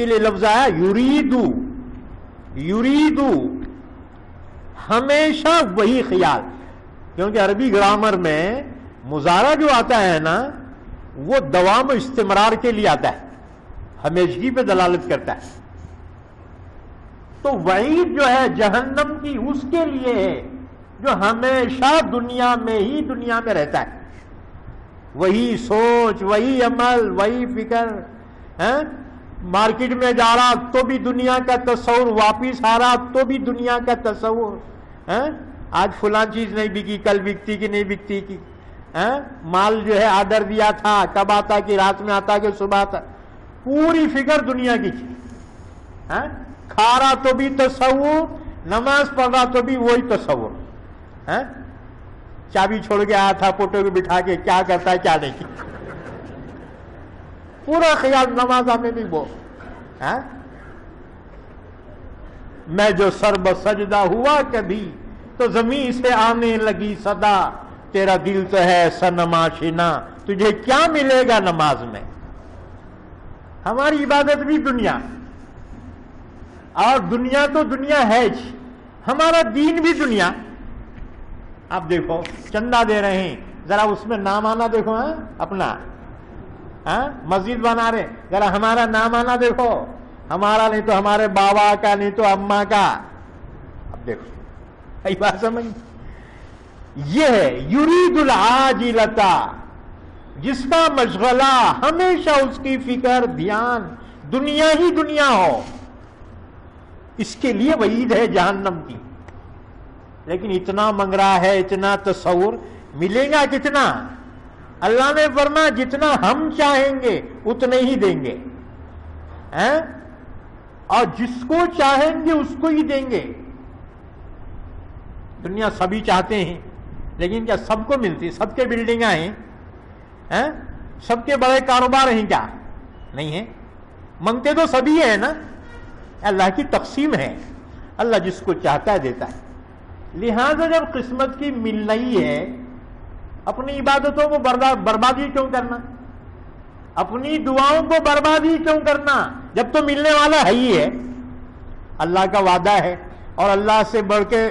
لیے لفظ آیا یریدو، یریدو ہمیشہ وہی خیال، کیونکہ عربی گرامر میں مضارع جو آتا ہے نا وہ دوام و استمرار کے لیے آتا ہے، ہمیشگی پہ دلالت کرتا ہے. تو وعید جو ہے جہنم کی اس کے لیے ہے جو ہمیشہ دنیا میں ہی دنیا میں رہتا ہے، وہی سوچ، وہی عمل، وہی فکر، مارکیٹ میں جا رہا تو بھی دنیا کا تصور، واپس آ رہا تو بھی دنیا کا تصور، آج فلاں چیز نہیں بکی، کل بکتی کہ نہیں بکتی کی، مال جو ہے آرڈر دیا تھا کب آتا کہ رات میں آتا کہ صبح آتا، پوری فکر دنیا کی تھی. کھا رہا تو بھی تصور، نماز پڑھ رہا تو بھی وہی تصور، چابی چھوڑ کے آیا تھا پوٹو کو بٹھا کے کیا کرتا ہے کیا نہیں، پورا خیال نماز میں بھی وہ. میں جو سر بسجدہ ہوا کبھی تو زمین سے آنے لگی صدا، تیرا دل تو ہے صنم آشنا، تجھے کیا ملے گا نماز میں. ہماری عبادت بھی دنیا، اور دنیا تو دنیا ہے، ہمارا دین بھی دنیا. آپ دیکھو چندہ دے رہے ہیں، ذرا اس میں نام آنا دیکھو اپنا، مسجد بنا رہے ذرا ہمارا نام آنا دیکھو، ہمارا نہیں تو ہمارے بابا کا، نہیں تو اماں کا. اب دیکھو ای بات سمجھ، یہ ہے یرید العاجلتا، جس کا مشغلہ ہمیشہ اس کی فکر دھیان دنیا ہی دنیا ہو، اس کے لیے وعید ہے جہنم کی. لیکن اتنا منگ رہا ہے، اتنا تصور، ملے گا کتنا؟ اللہ نے فرمایا جتنا ہم چاہیں گے اتنے ہی دیں گے، اور جس کو چاہیں گے اس کو ہی دیں گے. دنیا سبھی چاہتے ہیں لیکن کیا سب کو ملتی؟ سب کے بلڈنگاں ہیں، سب کے بڑے کاروبار ہیں کیا؟ نہیں ہیں. منگتے تو سبھی ہیں نا، اللہ کی تقسیم ہے، اللہ جس کو چاہتا ہے دیتا ہے. لہذا جب قسمت کی مل رہی ہے، اپنی عبادتوں کو بربادی کیوں کرنا؟ اپنی دعاؤں کو بربادی کیوں کرنا جب تو ملنے والا ہے ہی ہے؟ اللہ کا وعدہ ہے، اور اللہ سے بڑھ کے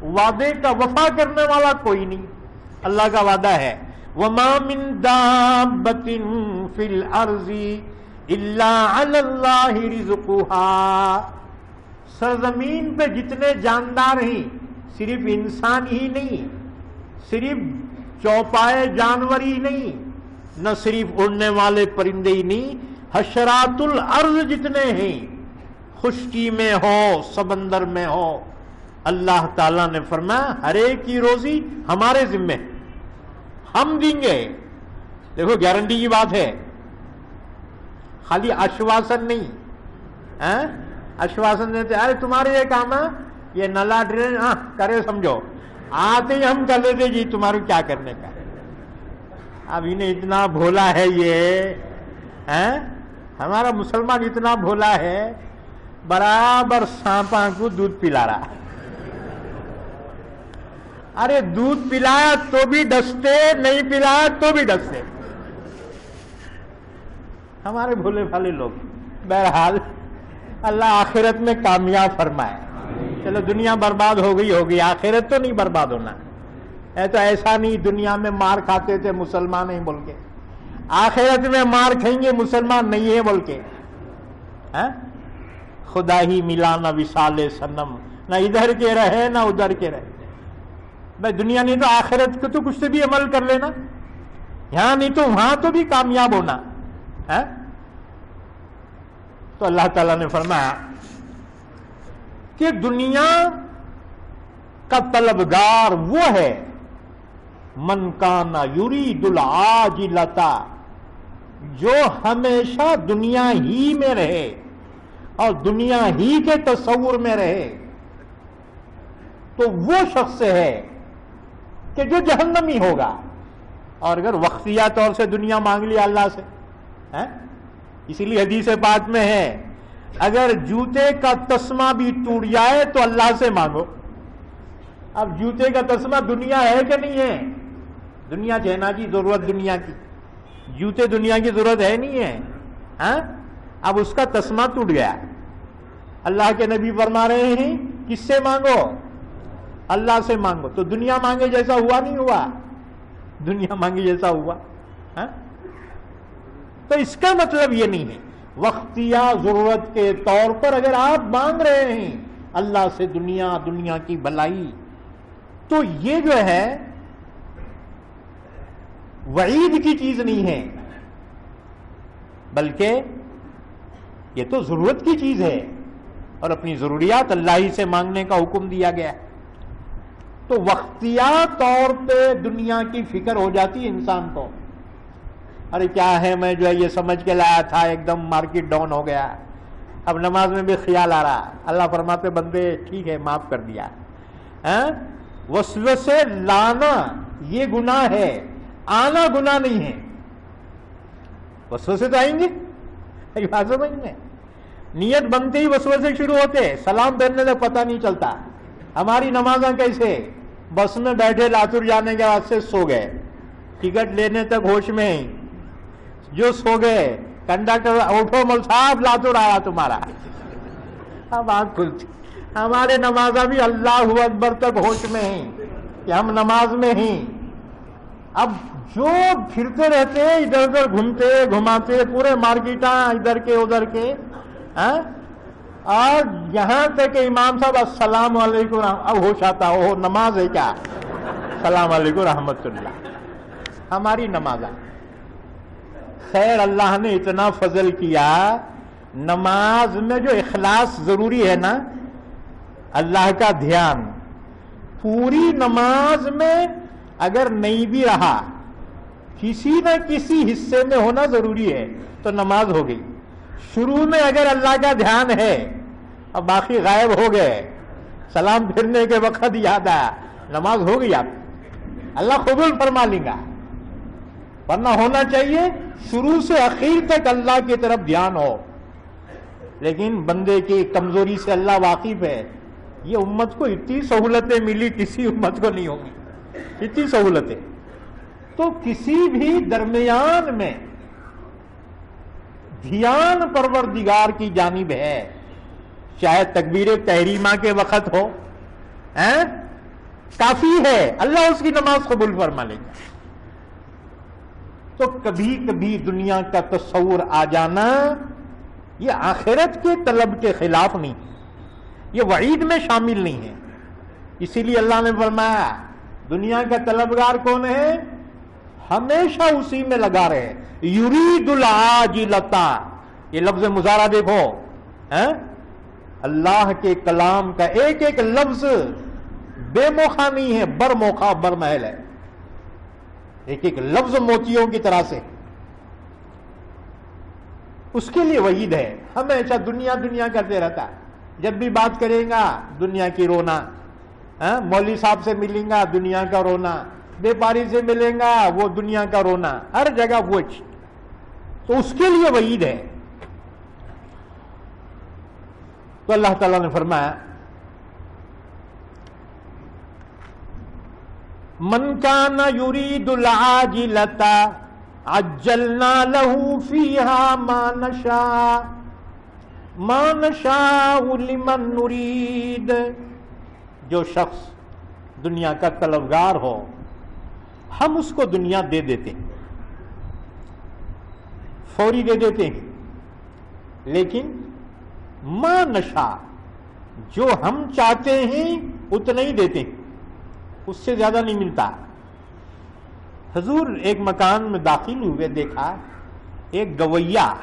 وعدے کا وفا کرنے والا کوئی نہیں. اللہ کا وعدہ ہے وَمَا مِن دَابَّةٍ فِي الْأَرْضِ إِلَّا عَلَى اللَّهِ رِزْقُهَا. سرزمین پہ جتنے جاندار ہیں، صرف انسان ہی نہیں، صرف چوپائے جانور ہی نہیں، نہ صرف اڑنے والے پرندے ہی نہیں، حشرات الارض جتنے ہیں، خشکی میں ہو سمندر میں ہو، اللہ تعالیٰ نے فرمایا ہر ایک کی روزی ہمارے ذمہ، ہم دیں گے. دیکھو گارنٹی کی بات ہے، خالی آشواسن نہیں. آشواسن دیتے ارے تمہارے یہ کام ہے، یہ نلا ڈرین کرے سمجھو، آتے ہی ہم کر لیتے جی تمہارے کیا کرنے کا. اب انہیں اتنا بھولا ہے یہ، ہمارا مسلمان اتنا بھولا ہے، برابر سانپاں کو دودھ پلا رہا. ارے دودھ پلایا تو بھی ڈستے، نہیں پلایا تو بھی ڈستے. ہمارے بھولے بھالے لوگ. بہرحال اللہ آخرت میں کامیاب فرمائے. چلو دنیا برباد ہو گئی، آخرت تو نہیں برباد ہونا ہے. تو ایسا نہیں دنیا میں مار کھاتے تھے مسلمان ہیں بول کے، آخرت میں مار کھائیں گے مسلمان نہیں ہے بول کے. خدا ہی ملا نہ وصال صنم، نہ ادھر کے رہے نہ ادھر کے رہے. بھائی دنیا نہیں تو آخرت کو تو کچھ سے بھی عمل کر لینا، یہاں نہیں تو وہاں تو بھی کامیاب ہونا. تو اللہ تعالیٰ نے فرمایا کہ دنیا کا طلبگار وہ ہے من کان یرید العاجلتا، جو ہمیشہ دنیا ہی میں رہے اور دنیا ہی کے تصور میں رہے. تو وہ شخص ہے کہ جو جہنمی ہوگا. اور اگر وقتیہ طور سے دنیا مانگ لیا اللہ سے، اسی لیے حدیث پاک میں ہے اگر جوتے کا تسمہ بھی ٹوٹ جائے تو اللہ سے مانگو. اب جوتے کا تسمہ دنیا ہے کہ نہیں ہے؟ دنیا جہنا کی ضرورت دنیا کی، جوتے دنیا کی ضرورت ہے نہیں ہے. اب اس کا تسمہ ٹوٹ گیا. اللہ کے نبی فرما رہے ہیں کس سے مانگو؟ اللہ سے مانگو. تو دنیا مانگے جیسا ہوا نہیں ہوا؟ دنیا مانگے جیسا ہوا. ہاں؟ تو اس کا مطلب یہ نہیں ہے. وقتیہ ضرورت کے طور پر اگر آپ مانگ رہے ہیں اللہ سے دنیا کی بھلائی، تو یہ جو ہے وعید کی چیز نہیں ہے، بلکہ یہ تو ضرورت کی چیز ہے، اور اپنی ضروریات اللہ ہی سے مانگنے کا حکم دیا گیا ہے. تو وقتیہ طور پہ دنیا کی فکر ہو جاتی ہے انسان کو. ارے کیا ہے، میں جو ہے یہ سمجھ کے لایا تھا، ایک دم مارکیٹ ڈاؤن ہو گیا، اب نماز میں بھی خیال آ رہا. اللہ فرماتے بندے ٹھیک ہے معاف کر دیا. وسوسے لانا یہ گناہ ہے، آنا گناہ نہیں ہے. وسوسے تو آئیں گے، بات سمجھ میں. نیت بنتے ہی وسوسے شروع ہوتے، سلام پھیرنے تک پتہ نہیں چلتا. ہماری نمازاں کیسے؟ بس میں بیٹھے لاتور جانے کے بعد سے سو گئے، ٹکٹ لینے تک ہوش میں ہی جو سو گئے. کنڈکٹر اٹھو مول صاحب لاتور آیا تمہارا، اب آنکھ کھلتی. ہمارے نمازاں بھی اللہ اکبر تک ہوش میں ہیں کہ ہم نماز میں ہیں. اب جو پھرتے رہتے ادھر ادھر گھومتے گھماتے پورے مارکیٹاں ادھر کے ادھر کے، اور یہاں تک کہ امام صاحب السلام علیکم، اب ہوش آتا ہو نماز ہے کیا، السلام علیکم رحمت اللہ. ہماری نماز خیر اللہ نے اتنا فضل کیا، نماز میں جو اخلاص ضروری ہے نا، اللہ کا دھیان پوری نماز میں اگر نہیں بھی رہا، کسی نہ کسی حصے میں ہونا ضروری ہے تو نماز ہو گئی. شروع میں اگر اللہ کا دھیان ہے اور باقی غائب ہو گئے، سلام پھرنے کے وقت یاد آیا، نماز ہو گئی آپ، اللہ قبول فرما لے گا. ورنہ ہونا چاہیے شروع سے اخیر تک اللہ کی طرف دھیان ہو. لیکن بندے کی کمزوری سے اللہ واقف ہے. یہ امت کو اتنی سہولتیں ملی، کسی امت کو نہیں ہوگی اتنی سہولتیں. تو کسی بھی درمیان میں دھیان پروردگار کی جانب ہے، چاہے تکبیر تحریمہ کے وقت ہو، کافی ہے، اللہ اس کی نماز قبول فرما لے گا. تو کبھی کبھی دنیا کا تصور آ جانا یہ آخرت کے طلب کے خلاف نہیں، یہ وعید میں شامل نہیں ہے. اسی لیے اللہ نے فرمایا دنیا کا طلبگار کون ہے؟ ہمیشہ اسی میں لگا رہے. یرید العاجلتا، یہ لفظ مضارع دیکھو، اللہ کے کلام کا ایک ایک لفظ بے موقع نہیں ہے، بر موقع بر محل ہے. ایک ایک لفظ موتیوں کی طرح سے. اس کے لیے وعید ہے. ہمیشہ دنیا کرتے رہتا، جب بھی بات کرے گا دنیا کی رونا، مولوی صاحب سے ملیں گا دنیا کا رونا، بیپاری سے ملیں گا وہ دنیا کا رونا، ہر جگہ وہ. تو اس کے لیے وعید ہے. تو اللہ تعالیٰ نے فرمایا من کان یرید العاجلۃ عجلنا له فیہا ما نشاء لمن نرید. جو شخص دنیا کا طلبگار ہو ہم اس کو دنیا دے دیتے ہیں، فوری دے دیتے ہیں، لیکن ما نشاء، جو ہم چاہتے ہیں اتنا ہی دیتے ہیں، اس سے زیادہ نہیں ملتا. حضور ایک مکان میں داخل ہوئے، دیکھا ایک گویا،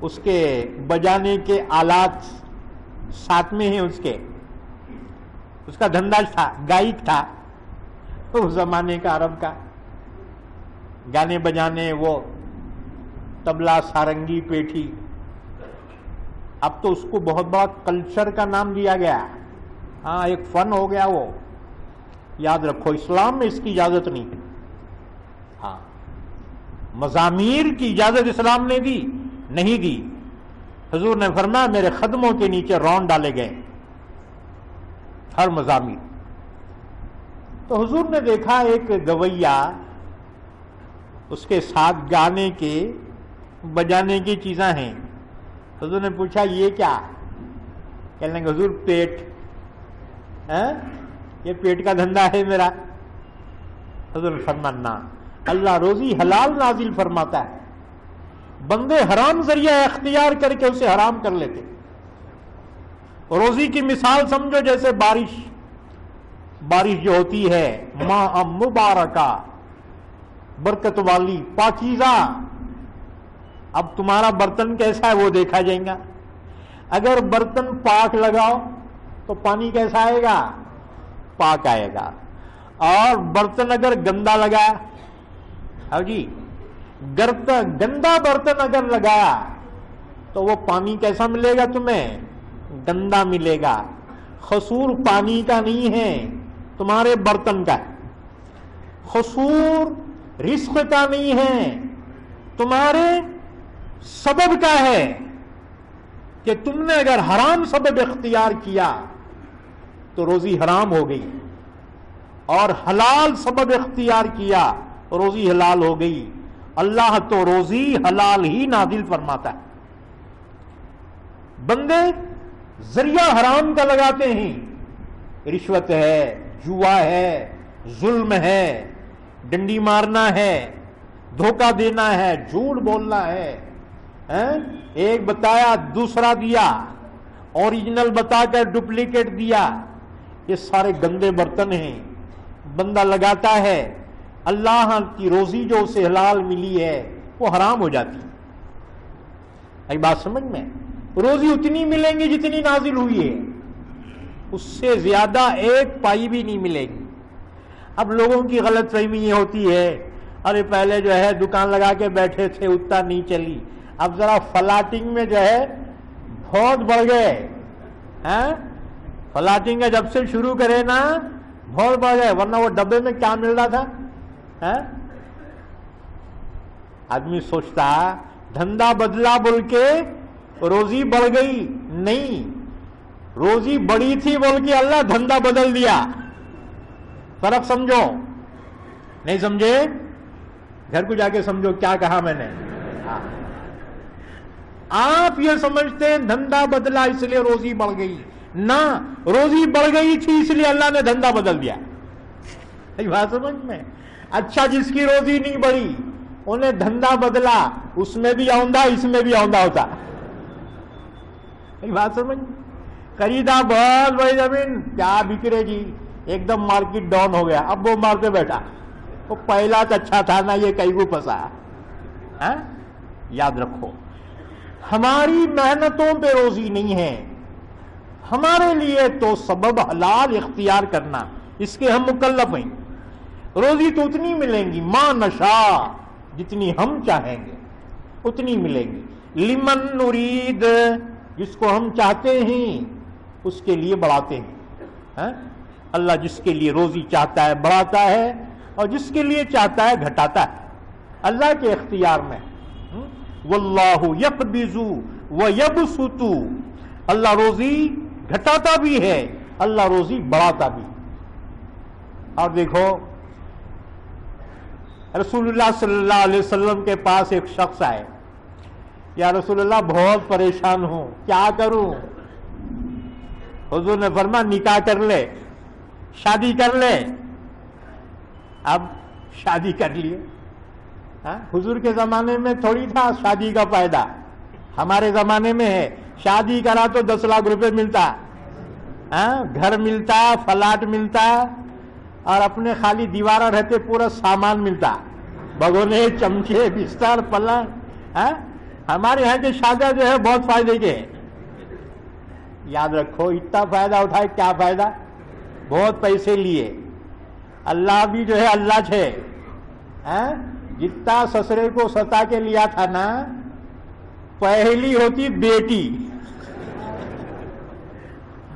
اس کے بجانے کے آلات ساتھ میں ہیں، اس کا دھندا تھا، گائک تھا اس زمانے کا عرب کا، گانے بجانے، وہ طبلہ، سارنگی، پیٹھی. اب تو اس کو بہت بڑا کلچر کا نام دیا گیا. ہاں ایک فن ہو گیا وہ. یاد رکھو اسلام میں اس کی اجازت نہیں. ہاں مزامیر کی اجازت اسلام نے دی نہیں دی. حضور نے فرمایا میرے قدموں کے نیچے رون ڈالے گئے ہر مزامیر. تو حضور نے دیکھا ایک گویا، اس کے ساتھ گانے کے بجانے کی چیزاں ہیں. حضور نے پوچھا یہ کیا؟ کہنے لگے حضور پیٹ. یہ پیٹ کا دھندا ہے میرا. حضور نے فرمایا اللہ روزی حلال نازل فرماتا ہے، بندے حرام ذریعہ اختیار کر کے اسے حرام کر لیتے. روزی کی مثال سمجھو جیسے بارش جو ہوتی ہے ماء مبارکہ، برکت والی، پاکیزہ. اب تمہارا برتن کیسا ہے وہ دیکھا جائے گا. اگر برتن پاک لگاؤ تو پانی کیسا آئے گا؟ پاک آئے گا. اور برتن اگر گندا لگایا، گندا برتن اگر لگایا تو وہ پانی کیسا ملے گا تمہیں؟ گندا ملے گا. قصور پانی کا نہیں ہے، تمہارے برتن کا ہے. قصور رزق کا نہیں ہے، تمہارے سبب کا ہے کہ تم نے اگر حرام سبب اختیار کیا تو روزی حرام ہو گئی، اور حلال سبب اختیار کیا روزی حلال ہو گئی. اللہ تو روزی حلال ہی نازل فرماتا ہے. بندے ذریعہ حرام کا لگاتے ہیں. رشوت ہے، جوا ہے، ظلم ہے، ڈنڈی مارنا ہے، دھوکہ دینا ہے، جھوٹ بولنا ہے. ایک بتایا دوسرا دیا، اوریجنل بتا کر ڈپلیکیٹ دیا. یہ سارے گندے برتن ہیں. بندہ لگاتا ہے، اللہ کی روزی جو اسے حلال ملی ہے وہ حرام ہو جاتی. ایک بات سمجھ میں، روزی اتنی ملیں گی جتنی نازل ہوئی ہے، اس سے زیادہ ایک پائی بھی نہیں ملے گی. اب لوگوں کی غلط فہمی یہ ہوتی ہے ارے پہلے جو ہے دکان لگا کے بیٹھے تھے اتنا نہیں چلی، اب ذرا فلاٹنگ میں جو ہے بہت بڑھ گئے. فلاٹنگ کا جب سے شروع کرے نا بہت بڑھ گئے، ورنہ وہ ڈبے میں کیا مل رہا تھا؟ آدمی سوچتا دھندا بدلا بول کے روزی بڑھ گئی. نہیں، روزی بڑی تھی بول کے اللہ دھندا بدل دیا. فرق سمجھو. نہیں سمجھے؟ گھر کو جا کے سمجھو کیا کہا میں نے. آپ یہ سمجھتے ہیں دھندا بدلا اس لیے روزی بڑھ گئی. نہ، روزی بڑھ گئی تھی اس لیے اللہ نے دھندا بدل دیا. بات سمجھ میں؟ اچھا جس کی روزی نہیں بڑھی انہیں دھندا بدلا، اس میں بھی آؤندہ اس میں بھی آؤندہ ہوتا. بات سمجھ؟ خریدا بہت بڑی زمین، کیا بک رہے جی؟ ایک دم مارکیٹ ڈاؤن ہو گیا. اب وہ مارتے بیٹھا، وہ پہلا تو اچھا تھا نا، یہ کئی کو پھنسا. یاد رکھو ہماری محنتوں پہ روزی نہیں ہے، ہمارے لیے تو سبب حلال اختیار کرنا، اس کے ہم مکلف ہیں. روزی تو اتنی ملیں گی ما نشاء، جتنی ہم چاہیں گے اتنی ملیں گی. لمن نرید، جس کو ہم چاہتے ہیں اس کے لیے بڑھاتے ہیں. اللہ جس کے لیے روزی چاہتا ہے بڑھاتا ہے، اور جس کے لیے چاہتا ہے گھٹاتا ہے. اللہ کے اختیار میں. واللہ یقبض ویبسط، اللہ روزی گھٹاتا بھی ہے، اللہ روزی بڑھاتا بھی. اور دیکھو رسول اللہ صلی اللہ علیہ وسلم کے پاس ایک شخص آئے، یا رسول اللہ بہت پریشان ہوں، کیا کروں؟ حضور نے فرمایا نکاح کر لے، شادی کر لے. اب شادی کر لیے. حضور کے زمانے میں تھوڑی تھا شادی کا فائدہ، ہمارے زمانے میں ہے. شادی کرا تو 10 لاکھ روپے ملتا، گھر ملتا، فلاٹ ملتا، اور اپنے خالی دیوارہ رہتے پورا سامان ملتا، بھگونے، چمچے، بستر، پلنگ. ہمارے یہاں کے شادیاں جو ہے بہت فائدے کے. یاد رکھو اتنا فائدہ اٹھائے کیا فائدہ؟ بہت پیسے لیے. اللہ بھی جو ہے اللہ چھے. جتنا سسرے کو ستا کے لیا تھا نا، پہلی ہوتی بیٹی،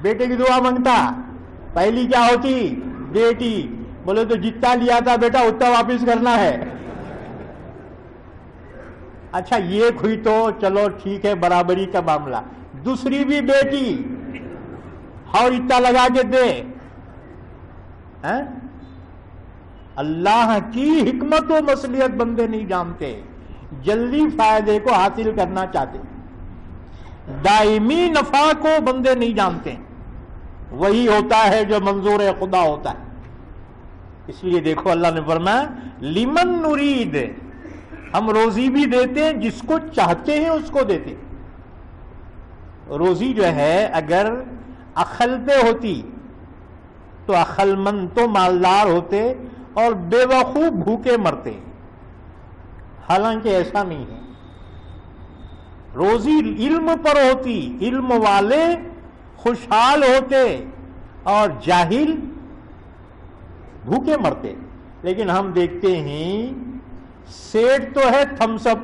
بیٹے کی دعا مانگتا، پہلی کیا ہوتی؟ بیٹی. بولے تو جتنا لیا تھا بیٹا اتنا واپس کرنا ہے. اچھا یہ ہوئی تو چلو ٹھیک ہے، برابری کا معاملہ. دوسری بھی بیٹی، اور اتنا لگا کے دے. اللہ کی حکمت و مصلحت بندے نہیں جانتے. جلدی فائدے کو حاصل کرنا چاہتے ہیں، دائمی نفع کو بندے نہیں جانتے ہیں، وہی ہوتا ہے جو منظور خدا ہوتا ہے۔ اس لیے دیکھو اللہ نے فرمایا لمن نرید، ہم روزی بھی دیتے ہیں جس کو چاہتے ہیں اس کو دیتے ہیں۔ روزی جو ہے اگر عقل پہ ہوتی تو عقل مند تو مالدار ہوتے اور بے وقوف بھوکے مرتے، حالانکہ ایسا نہیں ہے۔ روزی علم پر ہوتی، علم والے خوشحال ہوتے اور جاہل بھوکے مرتے۔ لیکن ہم دیکھتے ہیں سیٹ تو ہے تھمس اپ،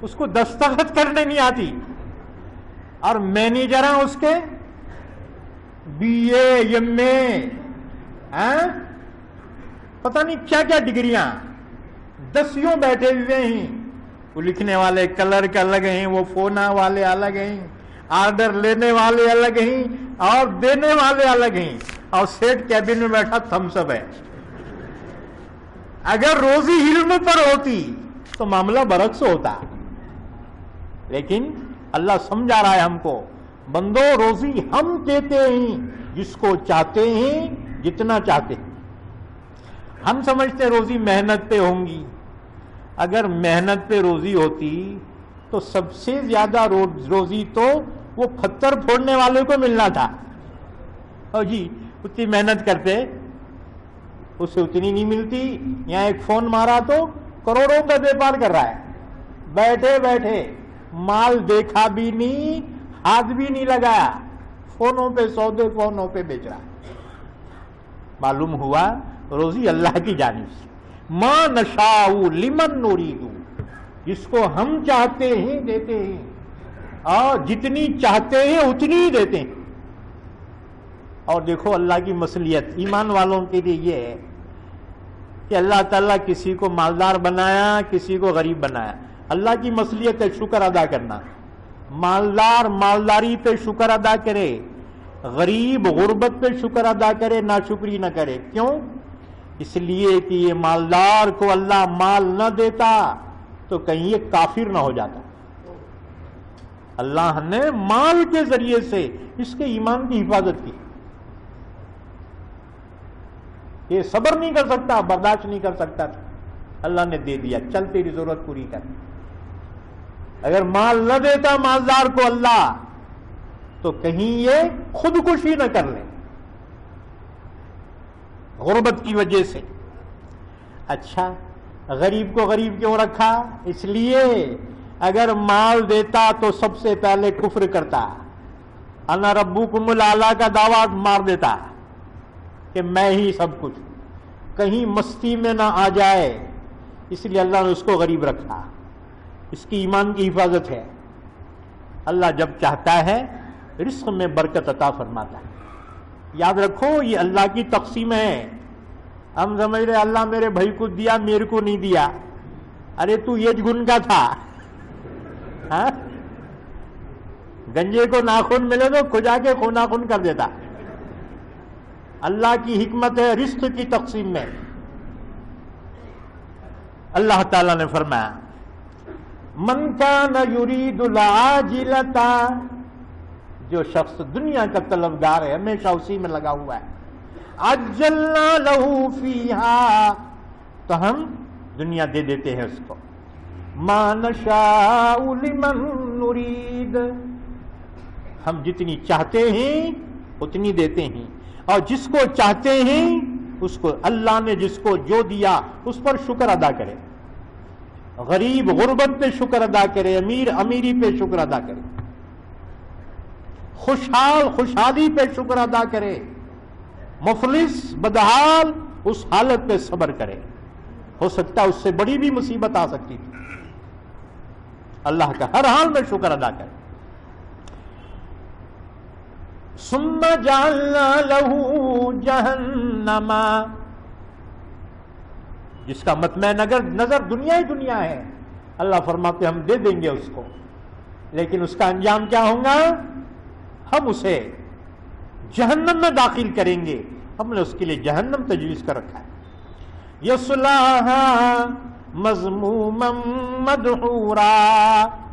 اس کو دستخط کرنے نہیں آتی، اور مینیجر ہیں اس کے بی اے ایم اے، پتہ نہیں کیا کیا ڈگریاں، دسیوں بیٹھے ہوئے ہیں۔ وہ لکھنے والے کلر الگ ہیں، وہ فونا والے الگ ہیں، آرڈر لینے والے الگ ہیں اور دینے والے الگ ہیں، اور سیٹ کیبن میں بیٹھا تھمس اپ ہے۔ اگر روزی علم پر ہوتی تو معاملہ برعکس ہوتا، لیکن اللہ سمجھا رہا ہے ہم کو، بندو روزی ہم دیتے ہیں جس کو چاہتے ہیں، جتنا چاہتے ہیں۔ ہم سمجھتے روزی محنت پہ ہوں گی، اگر محنت پہ روزی ہوتی تو سب سے زیادہ روزی تو وہ پتھر پھوڑنے والے کو ملنا تھا، اور جی اتنی محنت کرتے اسے اتنی نہیں ملتی۔ یہاں ایک فون مارا تو کروڑوں کا بیپار کر رہا ہے، بیٹھے بیٹھے مال دیکھا بھی نہیں، ہاتھ بھی نہیں لگایا، فونوں پہ سودے فونوں پہ بیچ رہا ہے۔ معلوم ہوا روزی اللہ کی جانب سے، ما نشاء لمن نرید، جس کو ہم چاہتے ہیں دیتے ہیں، اور جتنی چاہتے ہیں اتنی ہی دیتے ہیں۔ اور دیکھو اللہ کی مصلیت ایمان والوں کے لیے یہ ہے کہ اللہ تعالیٰ کسی کو مالدار بنایا، کسی کو غریب بنایا، اللہ کی مصلیت ہے شکر ادا کرنا۔ مالدار مالداری پہ شکر ادا کرے، غریب غربت پہ شکر ادا کرے، ناشکری نہ کرے۔ کیوں؟ اس لیے کہ یہ مالدار کو اللہ مال نہ دیتا تو کہیں یہ کافر نہ ہو جاتا۔ اللہ نے مال کے ذریعے سے اس کے ایمان کی حفاظت کی۔ یہ صبر نہیں کر سکتا، برداشت نہیں کر سکتا تھا، اللہ نے دے دیا، چل تیری ضرورت پوری کر۔ اگر مال نہ دیتا مالدار کو اللہ تو کہیں یہ خودکشی نہ کر لے غربت کی وجہ سے۔ اچھا غریب کو غریب کیوں رکھا؟ اس لیے اگر مال دیتا تو سب سے پہلے کفر کرتا، انا ربکم الاعلی کا دعویٰ مار دیتا کہ میں ہی سب کچھ، کہیں مستی میں نہ آ جائے، اس لیے اللہ نے اس کو غریب رکھا۔ اس کی ایمان کی حفاظت ہے۔ اللہ جب چاہتا ہے رزق میں برکت عطا فرماتا ہے۔ یاد رکھو یہ اللہ کی تقسیم ہے۔ ہم سمجھ رہے اللہ میرے بھائی کو دیا میرے کو نہیں دیا، ارے تو یہ گن کا تھا، ہاں؟ گنجے کو ناخن ملے تو کھجا کے ناخن کر دیتا۔ اللہ کی حکمت ہے رزق کی تقسیم میں۔ اللہ تعالیٰ نے فرمایا من کان یرید العاجلۃ، جو شخص دنیا کا طلبگار ہے ہمیشہ اسی میں لگا ہوا ہے، عجلنا لہ فیہا، تو ہم دنیا دے دیتے ہیں اس کو، ما نشاء لمن نرید، ہم جتنی چاہتے ہیں اتنی دیتے ہیں، اور جس کو چاہتے ہیں اس کو اللہ نے جس کو جو دیا اس پر شکر ادا کرے، غریب غربت پہ شکر ادا کرے، امیر امیری پہ شکر ادا کرے، خوشحال خوشحالی پہ شکر ادا کرے، مفلس بدحال اس حالت پہ صبر کرے۔ ہو سکتا ہے اس سے بڑی بھی مصیبت آ سکتی تھی، اللہ کا ہر حال میں شکر ادا کرے۔ ثم جعلنا لہ جہنم، جس کا مطمع نظر دنیا ہی دنیا ہے، اللہ فرماتے ہم دے دیں گے اس کو، لیکن اس کا انجام کیا ہوگا؟ ہم اسے جہنم میں داخل کریں گے۔ ہم نے اس کے لیے جہنم تجویز کر رکھا ہے، یصلاھا مذموما مدحورا.